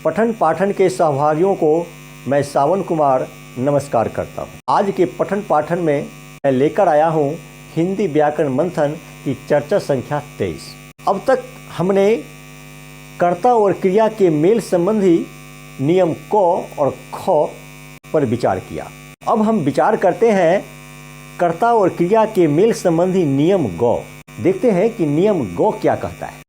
पठन पाठन के सहभागियों को मैं सावन कुमार नमस्कार करता हूँ। आज के पठन पाठन में मैं लेकर आया हूँ हिंदी व्याकरण मंथन की चर्चा संख्या 23। अब तक हमने कर्ता और क्रिया के मेल संबंधी नियम क और ख पर विचार किया। अब हम विचार करते हैं कर्ता और क्रिया के मेल संबंधी नियम ग। देखते हैं कि नियम ग क्या कहता है।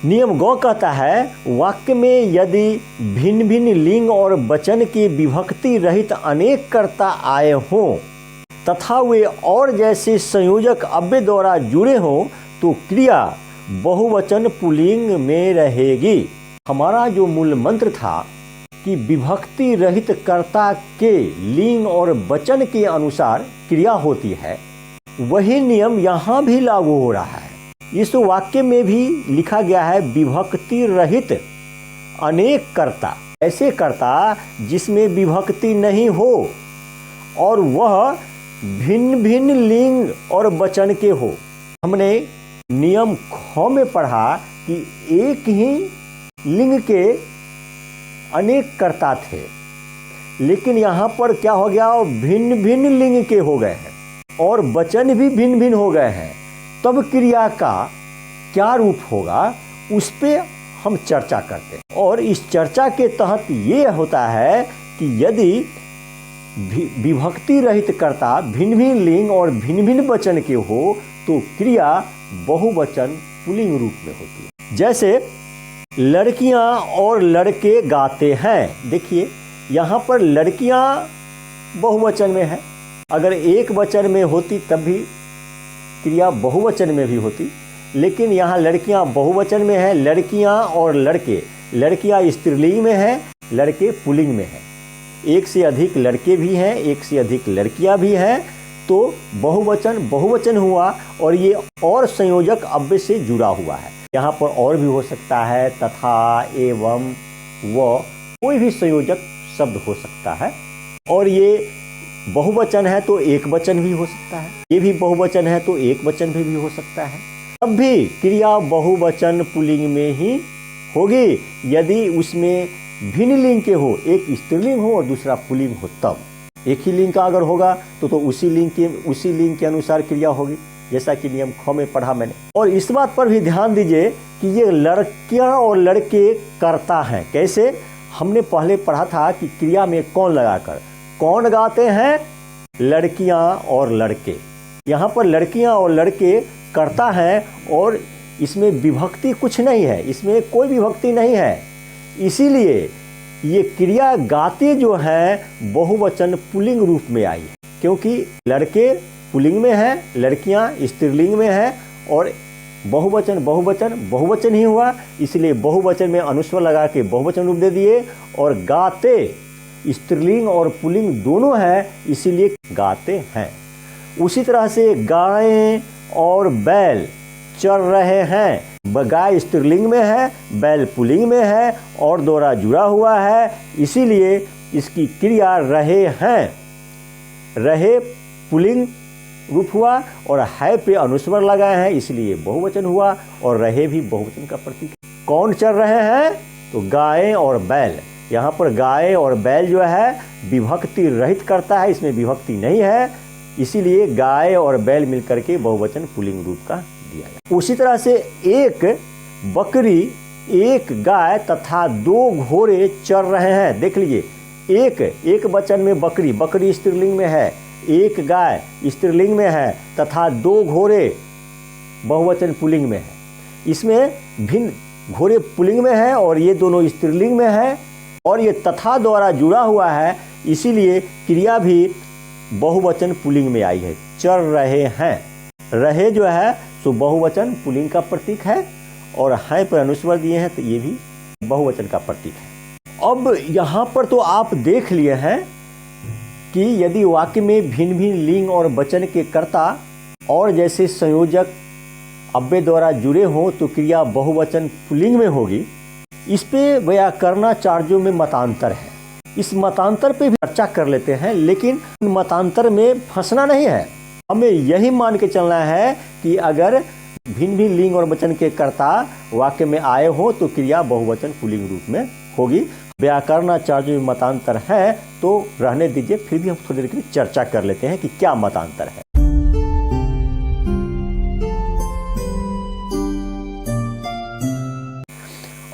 नियम ग कहता है, वाक्य में यदि भिन्न भिन्न लिंग और वचन की विभक्ति रहित अनेक कर्ता आए हों तथा वे और जैसे संयोजक अव्यय द्वारा जुड़े हों तो क्रिया बहुवचन पुल्लिंग में रहेगी। हमारा जो मूल मंत्र था कि विभक्ति रहित कर्ता के लिंग और वचन के अनुसार क्रिया होती है, वही नियम यहाँ भी लागू हो रहा है। इस वाक्य में भी लिखा गया है विभक्ति रहित अनेक कर्ता, ऐसे कर्ता जिसमें विभक्ति नहीं हो और वह भिन्न भिन्न लिंग और वचन के हो। हमने नियम ख में पढ़ा कि एक ही लिंग के अनेक कर्ता थे, लेकिन यहाँ पर क्या हो गया, भिन्न भिन्न लिंग के हो गए हैं और वचन भी भिन्न भिन्न हो गए हैं। तब क्रिया का क्या रूप होगा उस पे हम चर्चा करते हैं। और इस चर्चा के तहत ये होता है कि यदि विभक्ति रहित कर्ता भिन्न भिन्न लिंग और भिन्न भिन्न वचन के हो तो क्रिया बहुवचन पुल्लिंग रूप में होती है। जैसे लड़कियां और लड़के गाते हैं। देखिए यहाँ पर लड़कियां बहुवचन में है, अगर एक वचन में होती तब भी क्रिया बहुवचन में भी होती, लेकिन यहाँ लड़कियां बहुवचन में है। लड़कियां और लड़के, लड़कियां स्त्रीलिंग में है, लड़के पुल्लिंग में है। एक से अधिक लड़के भी हैं, एक से अधिक लड़कियां भी हैं, तो बहुवचन बहुवचन हुआ और ये और संयोजक अव्यय से जुड़ा हुआ है। यहाँ पर और भी हो सकता है, तथा, एवं, व, कोई भी संयोजक शब्द हो सकता है। और ये बहुवचन है तो एक वचन भी हो सकता है, ये भी बहुवचन है तो एक वचन भी हो सकता है। तब भी क्रिया बहुवचन पुल्लिंग में ही होगी यदि उसमें भिन्न लिंग के हो, एक स्त्रीलिंग हो और दूसरा पुल्लिंग हो। तब एक ही लिंग का अगर होगा तो उसी लिंग के अनुसार क्रिया होगी, जैसा कि नियम ख में पढ़ा मैंने। और इस बात पर भी ध्यान दीजिए कि ये लड़कियां और लड़के कर्ता हैं। कैसे? हमने पहले पढ़ा था कि क्रिया में कौन लगाकर, कौन गाते हैं, लड़कियां और लड़के। यहाँ पर लड़कियां और लड़के कर्ता हैं और इसमें विभक्ति कुछ नहीं है, इसमें कोई विभक्ति नहीं है। इसीलिए ये क्रिया गाते जो है बहुवचन पुल्लिंग रूप में आई है, क्योंकि लड़के पुल्लिंग में है, लड़कियां स्त्रीलिंग में है और बहुवचन बहुवचन ही हुआ, इसलिए बहुवचन में अनुस्वर लगा के बहुवचन रूप दे दिए। और गाते स्त्रीलिंग और पुल्लिंग दोनों है, इसीलिए गाते हैं। उसी तरह से गायें और बैल चर रहे हैं। गाय स्त्रीलिंग में है, बैल पुल्लिंग में है और दोहरा जुड़ा हुआ है, इसीलिए इसकी क्रिया रहे हैं, रहे पुल्लिंग रूप हुआ और है पे अनुस्वर लगाए हैं, इसलिए बहुवचन हुआ और रहे भी बहुवचन का प्रतीक। कौन चल रहे हैं? तो गायें और बैल। यहाँ पर गाय और बैल जो है विभक्ति रहित करता है, इसमें विभक्ति नहीं है, इसीलिए गाय और बैल मिलकर के बहुवचन पुल्लिंग रूप का दिया गया। उसी तरह से एक बकरी, एक गाय तथा दो घोड़े चर रहे हैं। देख लीजिए, एक वचन में बकरी, बकरी स्त्रीलिंग में है, एक गाय स्त्रीलिंग में है तथा दो घोड़े बहुवचन पुल्लिंग में है। इसमें भिन्न घोड़े पुल्लिंग में है और ये दोनों स्त्रीलिंग में है और ये तथा द्वारा जुड़ा हुआ है, इसीलिए क्रिया भी बहुवचन पुल्लिंग में आई है। चर रहे हैं, रहे जो है सो बहुवचन पुल्लिंग का प्रतीक है और है पर अनुस्वर दिए हैं तो ये भी बहुवचन का प्रतीक है। अब यहाँ पर तो आप देख लिए हैं कि यदि वाक्य में भिन्न भिन्न लिंग और वचन के कर्ता और जैसे संयोजक अव्यय द्वारा जुड़े हों तो क्रिया बहुवचन पुल्लिंग में होगी। इस पे व्याकरणाचार्यों में मतांतर है, इस मतांतर पे भी चर्चा कर लेते हैं, लेकिन मतांतर में फंसना नहीं है। हमें यही मान के चलना है कि अगर भिन्न भिन्न लिंग और वचन के कर्ता वाक्य में आए हो तो क्रिया बहुवचन पुल्लिंग रूप में होगी। व्याकरणाचार्य में मतांतर है तो रहने दीजिए, फिर भी हम थोड़ी देर के लिए चर्चा कर लेते हैं कि क्या मतांतर है।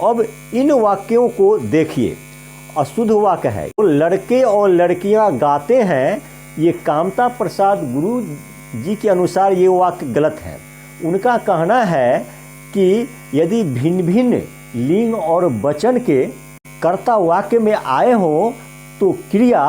अब इन वाक्यों को देखिए, अशुद्ध वाक्य है। तो लड़के और लड़कियां गाते हैं, ये कामता प्रसाद गुरु जी के अनुसार ये वाक्य गलत है। उनका कहना है कि यदि भिन्न भिन्न लिंग और वचन के कर्ता वाक्य में आए हो तो क्रिया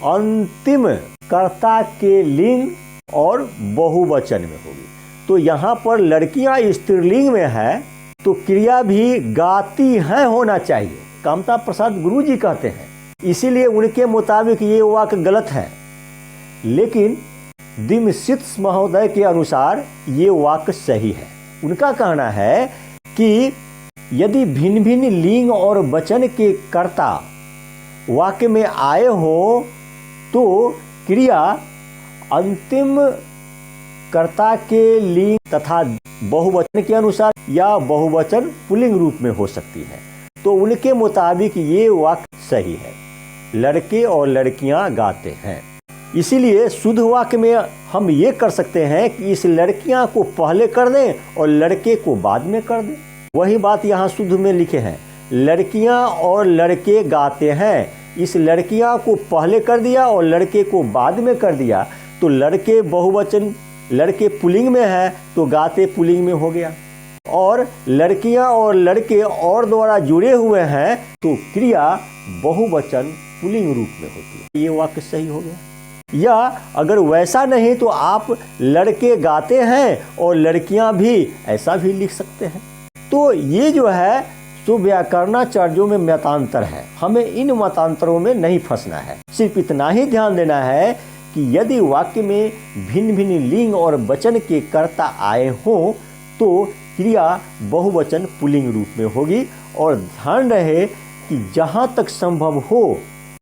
अंतिम कर्ता के लिंग और बहुवचन में होगी। तो यहाँ पर लड़कियां स्त्रीलिंग में है तो क्रिया भी गाती हैं होना चाहिए, कामता प्रसाद गुरु जी कहते हैं। इसीलिए उनके मुताबिक ये वाक्य गलत है। लेकिन दिमसित महोदय के अनुसार ये वाक्य सही है। उनका कहना है कि यदि भिन्न भिन्न लिंग और वचन के कर्ता वाक्य में आए हो तो क्रिया अंतिम कर्ता के लिंग तथा बहुवचन के अनुसार या बहुवचन पुल्लिंग रूप में हो सकती है। तो उनके मुताबिक ये वाक्य सही है, लड़के और लड़कियां गाते हैं। इसीलिए शुद्ध वाक्य में हम ये कर सकते हैं कि इस लड़कियां को पहले कर दें और लड़के को बाद में कर दें। वही बात यहाँ शुद्ध में लिखे हैं, लड़कियां और लड़के गाते हैं। इस लड़कियां को पहले कर दिया और लड़के को बाद में कर दिया तो लड़के बहुवचन, लड़के पुल्लिंग में है तो गाते पुल्लिंग में हो गया। और लड़कियां और लड़के और द्वारा जुड़े हुए हैं तो क्रिया बहुवचन पुल्लिंग रूप में होती है। ये वाक्य सही हो गया। या अगर वैसा नहीं तो आप लड़के गाते हैं और लड़कियां भी, ऐसा भी लिख सकते हैं। तो ये जो है सो व्याकरणाचार्यों में मतांतर है। हमें इन मतांतरों में नहीं फंसना है, सिर्फ इतना ही ध्यान देना है कि यदि वाक्य में भिन्न भिन्न लिंग और वचन के कर्ता आए हों तो क्रिया बहुवचन पुल्लिंग रूप में होगी। और ध्यान रहे कि जहाँ तक संभव हो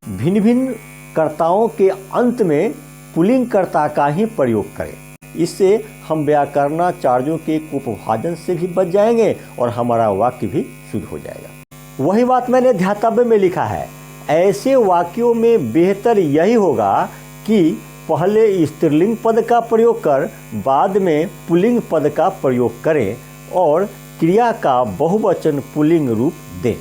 भिन्न भिन्न कर्ताओं के अंत में पुल्लिंग कर्ता का ही प्रयोग करें। इससे हम व्याकरणाचार्यों के कुपभाजन से भी बच जाएंगे और हमारा वाक्य भी शुद्ध हो जाएगा। वही बात मैंने ध्यातव्य में लिखा है। ऐसे वाक्यों में बेहतर यही होगा कि पहले स्त्रीलिंग पद का प्रयोग कर बाद में पुल्लिंग पद का प्रयोग करें और क्रिया का बहुवचन पुल्लिंग रूप दें।